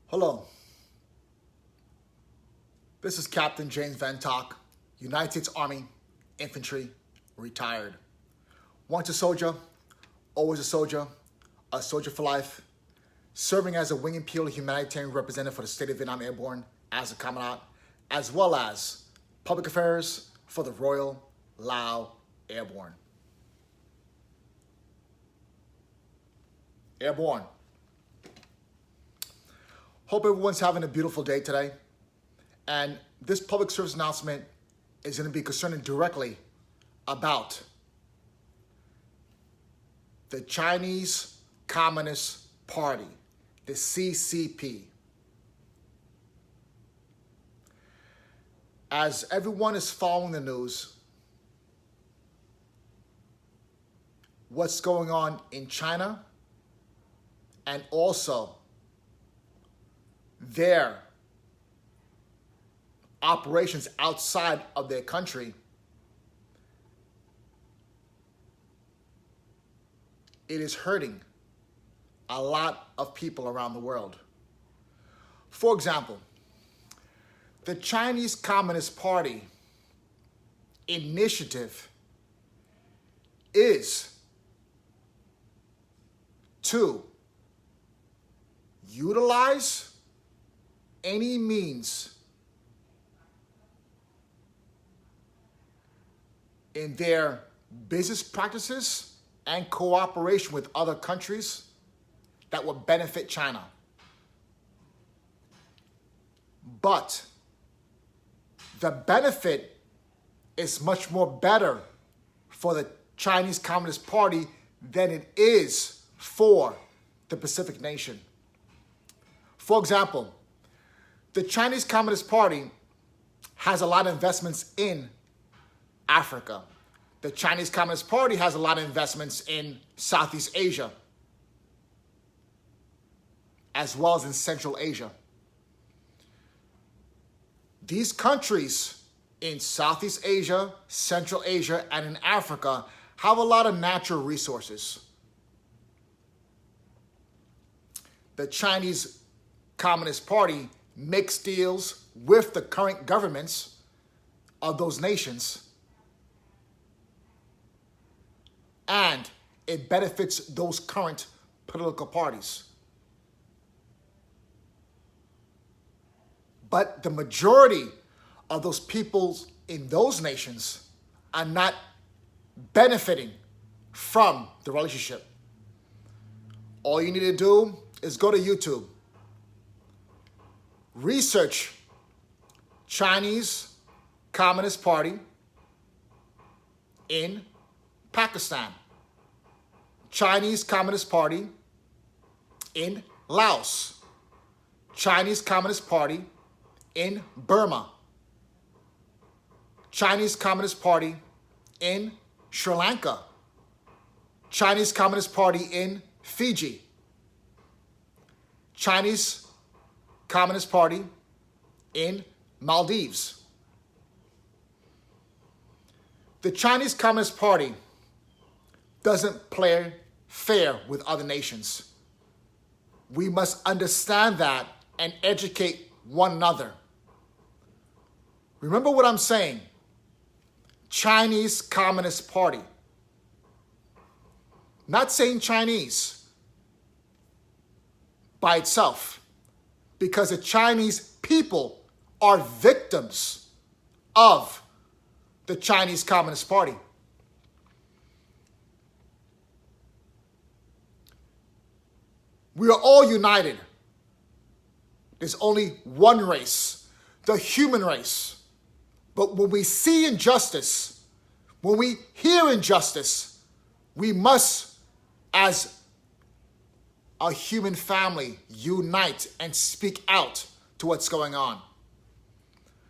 Hello, this is Captain James Van Tock, United States Army Infantry, retired. Once a soldier, always a soldier for life, serving as a wing and peel humanitarian representative for the state of Vietnam Airborne as a commandant, as well as public affairs for the Royal Lao Airborne. Airborne. Hope everyone's having a beautiful day today. And this public service announcement is going to be concerning directly about the Chinese Communist Party, the CCP. As everyone is following the news, what's going on in China, and also their operations outside of their country, it is hurting a lot of people around the world. For example, the Chinese Communist Party initiative is to utilize any means in their business practices and cooperation with other countries that would benefit China. But the benefit is much more better for the Chinese Communist Party than it is for the Pacific nation. For example, the Chinese Communist Party has a lot of investments in Africa. The Chinese Communist Party has a lot of investments in Southeast Asia, as well as in Central Asia. These countries in Southeast Asia, Central Asia, and in Africa have a lot of natural resources. The Chinese Communist Party makes deals with the current governments of those nations, and it benefits those current political parties. But the majority of those peoples in those nations are not benefiting from the relationship. All you need to do is go to YouTube, research Chinese Communist Party in Pakistan, Chinese Communist Party in Laos, Chinese Communist Party in Burma, Chinese Communist Party in Sri Lanka, Chinese Communist Party in Fiji, Chinese Communist Party in Maldives. The Chinese Communist Party doesn't play fair with other nations. We must understand that and educate one another. Remember what I'm saying. Chinese Communist Party. Not saying Chinese by itself, because the Chinese people are victims of the Chinese Communist Party. We are all united. There's only one race, the human race. But when we see injustice, when we hear injustice, we must, as a human family, unite and speak out to what's going on.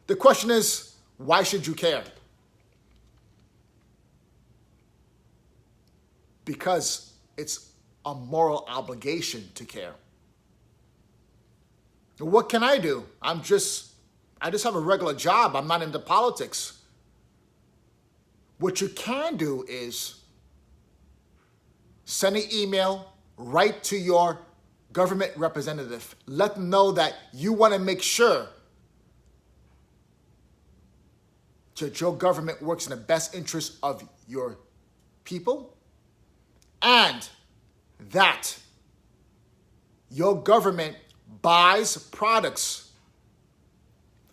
The question is, why should you care? Because it's a moral obligation to care. What can I do? I just have a regular job. I'm not into politics. What you can do is send an email right to your government representative. Let them know that you want to make sure that your government works in the best interest of your people and that your government buys products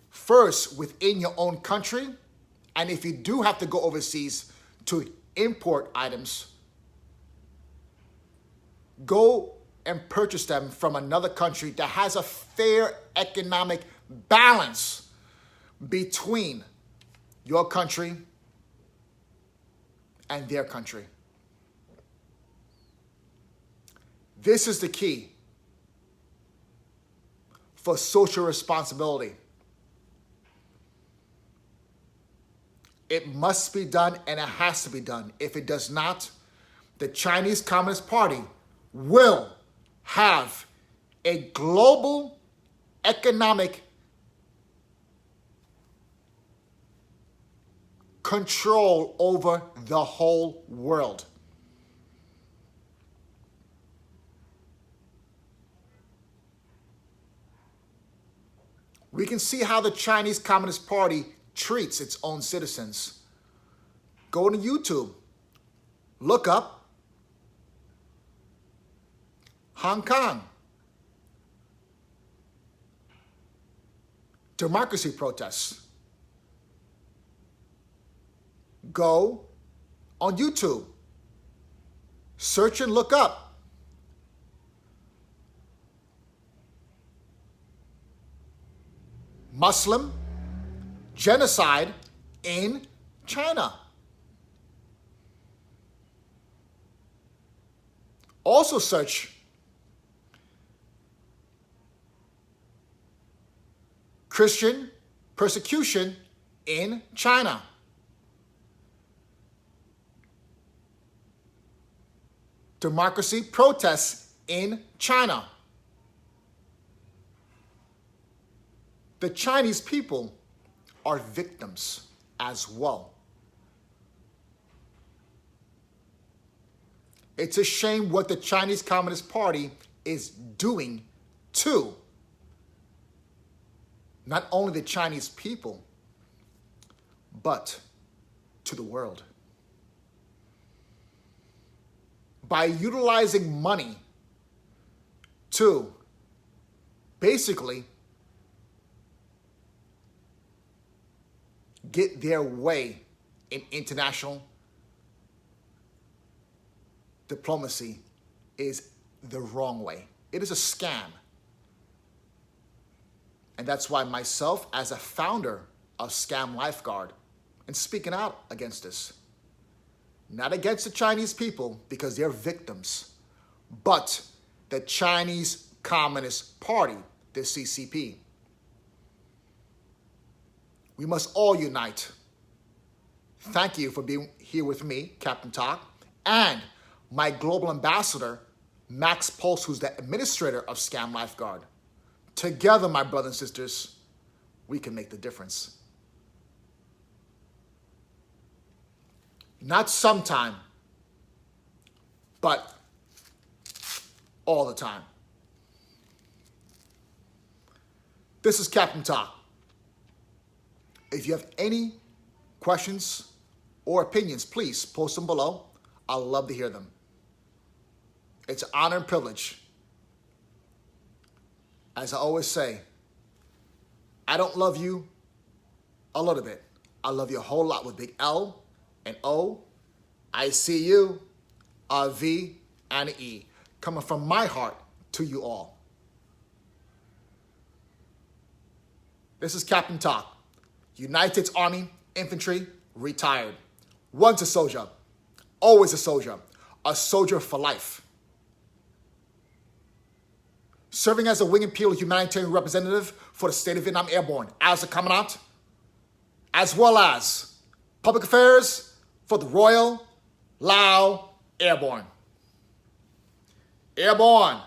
first within your own country. And if you do have to go overseas to import items, go and purchase them from another country that has a fair economic balance between your country and their country. This is the key for social responsibility. It must be done and it has to be done. If it does not, the Chinese Communist Party will have a global economic control over the whole world. We can see how the Chinese Communist Party treats its own citizens. Go to YouTube. Look up Hong Kong. Democracy protests. Go on YouTube. Search and look up Muslim genocide in China. Also search Christian persecution in China. Democracy protests in China. The Chinese people are victims as well. It's a shame what the Chinese Communist Party is doing to not only the Chinese people, but to the world. By utilizing money to basically get their way in international diplomacy is the wrong way. It is a scam. And that's why myself, as a founder of Scam Lifeguard, and speaking out against this, not against the Chinese people because they're victims, but the Chinese Communist Party, the CCP. We must all unite. Thank you for being here with me, Captain Talk, and my global ambassador, Max Pulse, who's the administrator of Scam Lifeguard. Together, my brothers and sisters, we can make the difference. Not sometime, but all the time. This is Captain Talk. If you have any questions or opinions, please post them below. I'd love to hear them. It's an honor and privilege. As I always say, I don't love you a little bit. I love you a whole lot with big L and O. I see you, a V and an E, coming from my heart to you all. This is Captain Talk. United States Army Infantry, retired. Once a soldier, always a soldier for life. Serving as a wing and peel humanitarian representative for the state of Vietnam Airborne as a commandant, as well as public affairs for the Royal Lao Airborne. Airborne.